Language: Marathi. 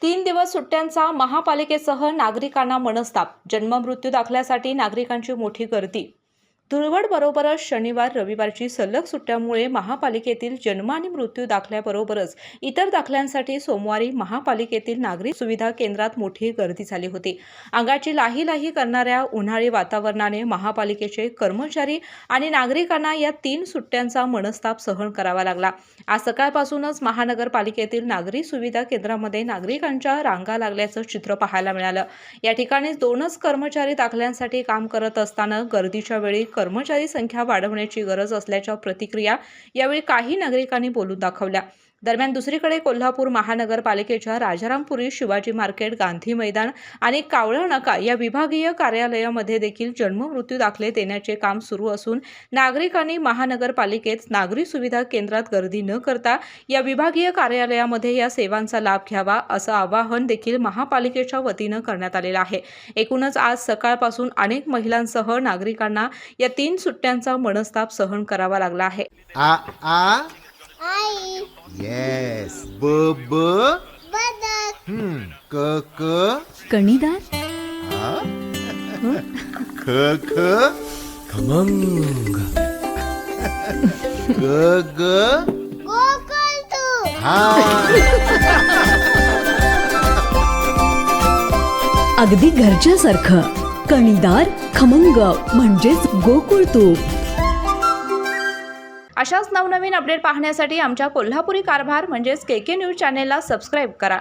3 दिवस सुट्ट्यांचा महापालिकेसह नागरिकांना मनस्ताप. जन्म-मृत्यू दाखल्यासाठी नागरिकांची मोठी गर्दी. धुळवड-बरोबरच शनिवार, रविवारची सलग सुट्ट्यामुळे महापालिकेतील जन्म आणि मृत्यू दाखल्याबरोबरच इतर दाखल्यांसाठी सोमवारी महापालिकेतील नागरी सुविधा केंद्रात मोठी गर्दी झाली होती. अंगाची लाही-लाही करणाऱ्या उन्हाळी वातावरणाने महापालिकेचे कर्मचारी आणि नागरिकांना या 3 सुट्ट्यांचा मनस्ताप सहन करावा लागला. आज सकाळपासूनच महानगरपालिकेतील नागरी सुविधा केंद्रामध्ये नागरिकांच्या रांगा लागल्याचं चित्र पाहायला मिळालं. या ठिकाणी 2च कर्मचारी दाखल्यांसाठी काम करत असताना गर्दीच्या वेळी कर्मचारी संख्या वाढवण्याची गरज असल्याच्या प्रतिक्रिया यावेळी काही नागरिकांनी बोलून दाखवल्या. दरम्यान दुसरीकडे कोल्हापूर महानगरपालिकेच्या राजारामपुरी, शिवाजी मार्केट, गांधी मैदान आणि कावळा नाका या विभागीय कार्यालयामध्ये देखील जन्म-मृत्यू दाखले देण्याचे काम सुरू असून नागरिकांनी महानगरपालिकेत नागरी सुविधा केंद्रात गर्दी न करता या विभागीय कार्यालयामध्ये या सेवांचा लाभ घ्यावा असं आवाहन देखील महापालिकेच्या वतीनं करण्यात आलेलं आहे. एकूणच आज सकाळपासून अनेक महिलांसह नागरिकांना या 3 सुट्ट्यांचा मनस्ताप सहन करावा लागला आहे. आई येस. ब ब बदक क क कणीदार, ख ख खमंग, ग ग गोकुळ तू हा. अगदी घरच्यासारखं. कणीदार, खमंग म्हणजेच गोकुळ तूप. अशाच नवनवीन अपडेट पाहण्यासाठी आमच्या कोल्हापुरी कारभार म्हणजेच KK न्यूज चॅनेलला सबस्क्राईब करा.